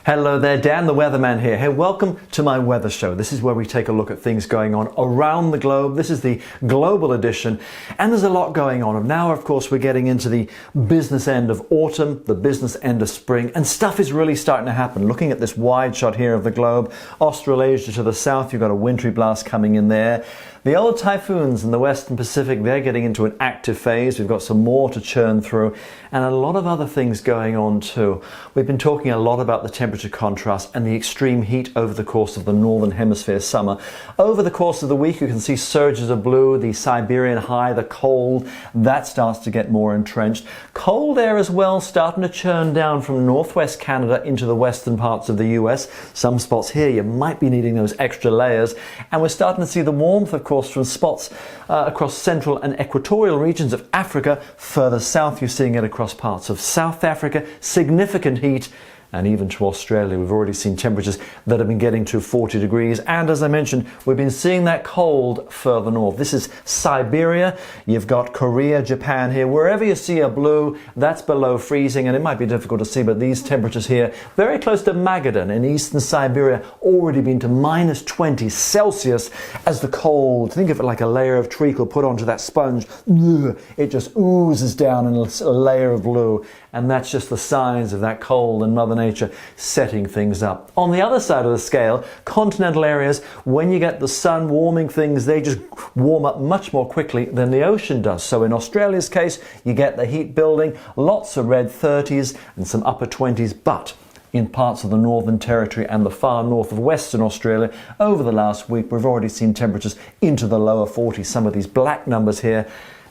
Hello there, Dan the Weatherman here. Hey, welcome to my weather show. This is where we take a look at things going on around the globe. This is the global edition, and there's a lot going on. And now, of course, we're getting into the business end of autumn, the business end of spring, and stuff is really starting to happen. Looking at this wide shot here of the globe, Australasia to the south, you've got a wintry blast coming in there. The old typhoons in the Western Pacific, they're getting into an active phase. We've got some more to churn through and a lot of other things going on too. We've been talking a lot about the temperature contrast and the extreme heat over the course of the Northern Hemisphere summer. Over the course of the week, you can see surges of blue, the Siberian high, the cold, that starts to get more entrenched. Cold air as well starting to churn down from northwest Canada into the western parts of the US. Some spots here, you might be needing those extra layers. And we're starting to see the warmth, of course, from spots across central and equatorial regions of Africa. Further south, you're seeing it across parts of South Africa. Significant heat. And even to Australia, we've already seen temperatures that have been getting to 40 degrees. And as I mentioned, we've been seeing that cold further north. This is Siberia. You've got Korea, Japan here. Wherever you see a blue, that's below freezing. And it might be difficult to see, but these temperatures here, very close to Magadan in eastern Siberia, already been to minus 20 Celsius as the cold, think of it like a layer of treacle put onto that sponge. It just oozes down in a layer of blue. And that's just the signs of that cold and Mother Nature setting things up. On the other side of the scale, continental areas, when you get the sun warming things, they just warm up much more quickly than the ocean does. So in Australia's case, you get the heat building, lots of red 30s and some upper 20s, but in parts of the Northern Territory and the far north of Western Australia, over the last week, we've already seen temperatures into the lower 40s. Some of these black numbers here,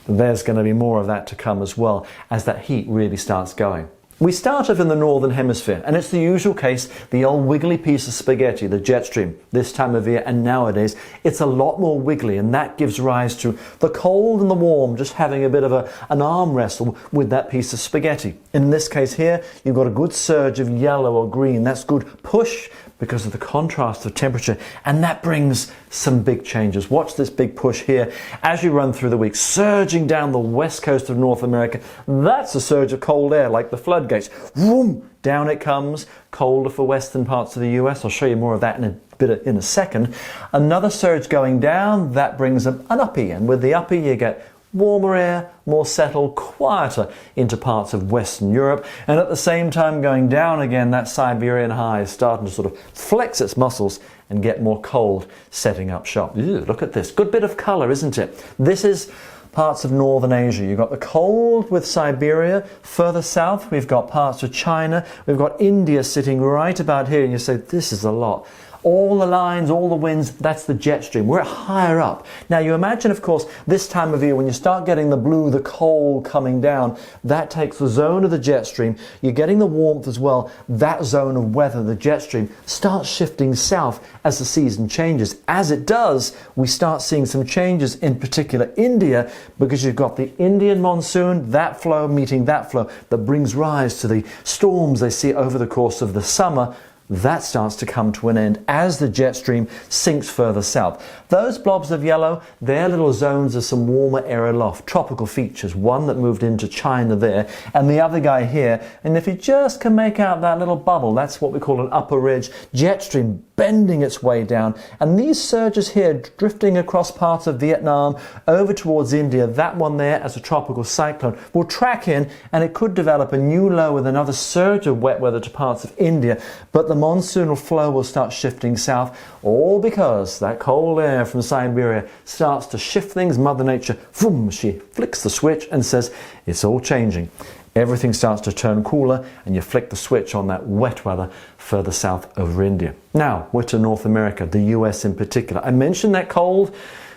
there's going to be more of that to come as well as that heat really starts going. We start off in the Northern Hemisphere, and it's the usual case, the old wiggly piece of spaghetti, the jet stream. This time of year and nowadays, it's a lot more wiggly, and that gives rise to the cold and the warm just having a bit of an arm wrestle with that piece of spaghetti. In this case here, you've got a good surge of yellow or green. That's good push because of the contrast of temperature, and that brings some big changes. Watch this big push here as you run through the week, surging down the west coast of North America. That's a surge of cold air, like the floodgates. Vroom, down it comes, colder for western parts of the US. I'll show you more of that in a second. Another surge going down, that brings an uppie, and with the uppie you get warmer air, more settled, quieter into parts of Western Europe. And at the same time going down again, that Siberian high is starting to sort of flex its muscles and get more cold, setting up shop. Ew, look at this. Good bit of colour, isn't it? This is parts of Northern Asia. You've got the cold with Siberia. Further south, we've got parts of China. We've got India sitting right about here. And you say, this is a lot. All the lines, all the winds, that's the jet stream. We're higher up. Now you imagine, of course, this time of year when you start getting the blue, the cold coming down, that takes the zone of the jet stream. You're getting the warmth as well. That zone of weather, the jet stream, starts shifting south as the season changes. As it does, we start seeing some changes, in particular India, because you've got the Indian monsoon, that flow meeting that flow that brings rise to the storms they see over the course of the summer. That starts to come to an end as the jet stream sinks further south. Those blobs of yellow, they're little zones of some warmer air aloft, tropical features, one that moved into China there, and the other guy here. And if you just can make out that little bubble, that's what we call an upper ridge, jet stream bending its way down. And these surges here drifting across parts of Vietnam over towards India, that one there as a tropical cyclone will track in, and it could develop a new low with another surge of wet weather to parts of India. But the monsoonal flow will start shifting south, all because that cold air from Siberia starts to shift things. Mother Nature, boom, she flicks the switch and says, it's all changing. Everything starts to turn cooler, and you flick the switch on that wet weather further south over India. Now, we're to North America, the US in particular. I mentioned that cold.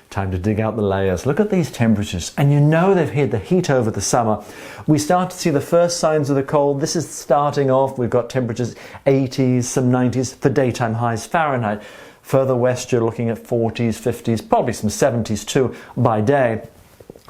Time to dig out the layers. Look at these temperatures, and you know they've hit the heat over the summer. We start to see the first signs of the cold. This is starting off. We've got temperatures 80s, some 90s for daytime highs Fahrenheit. Further west, you're looking at 40s, 50s, probably some 70s too by day.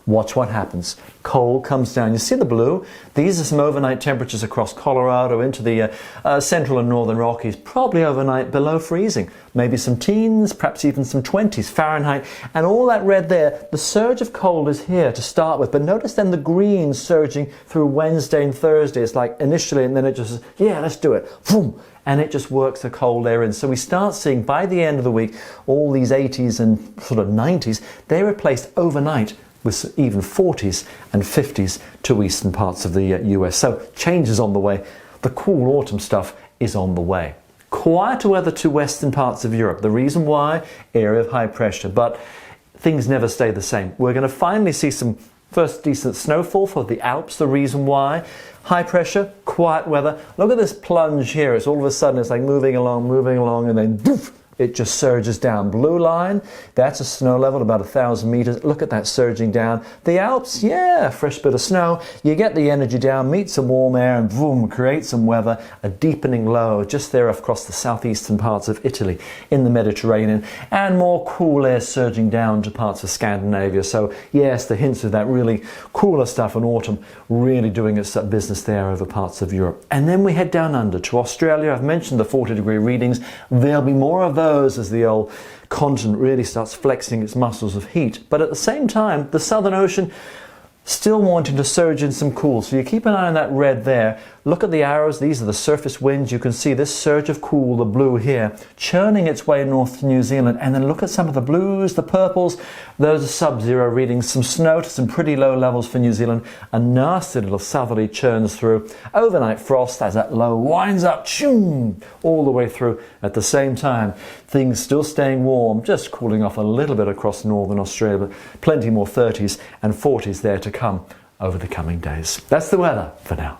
Watch what happens. Cold comes down. You see the blue? These are some overnight temperatures across Colorado into the central and northern Rockies, probably overnight below freezing. Maybe some teens, perhaps even some 20s Fahrenheit. And all that red there, the surge of cold is here to start with. But notice then the green surging through Wednesday and Thursday. It's like initially, and then it just, yeah, let's do it. Boom. And it just works the cold air in. So we start seeing by the end of the week, all these 80s and sort of 90s, they're replaced overnight with even 40s and 50s to eastern parts of the US. So change is on the way. The cool autumn stuff is on the way. Quieter weather to western parts of Europe. The reason why? Area of high pressure. But things never stay the same. We're going to finally see some first decent snowfall for the Alps. The reason why? High pressure, quiet weather. Look at this plunge here. It's all of a sudden, it's like moving along, and then doof, it just surges down. Blue line, that's a snow level about 1,000 meters. Look at that surging down. The Alps, yeah, fresh bit of snow. You get the energy down, meet some warm air, and boom, create some weather. A deepening low just there across the southeastern parts of Italy in the Mediterranean, and more cool air surging down to parts of Scandinavia. So yes, the hints of that really cooler stuff in autumn really doing its business there over parts of Europe. And then we head down under to Australia. I've mentioned the 40-degree readings. There'll be more of those as the old continent really starts flexing its muscles of heat. But at the same time, the Southern Ocean still wanting to surge in some cool. So you keep an eye on that red there. Look at the arrows. These are the surface winds. You can see this surge of cool, the blue here, churning its way north to New Zealand. And then look at some of the blues, the purples. Those are sub-zero readings. Some snow to some pretty low levels for New Zealand. A nasty little southerly churns through. Overnight frost as that low winds up, choom, all the way through. At the same time, things still staying warm, just cooling off a little bit across northern Australia, but plenty more 30s and 40s there to come over the coming days. That's the weather for now.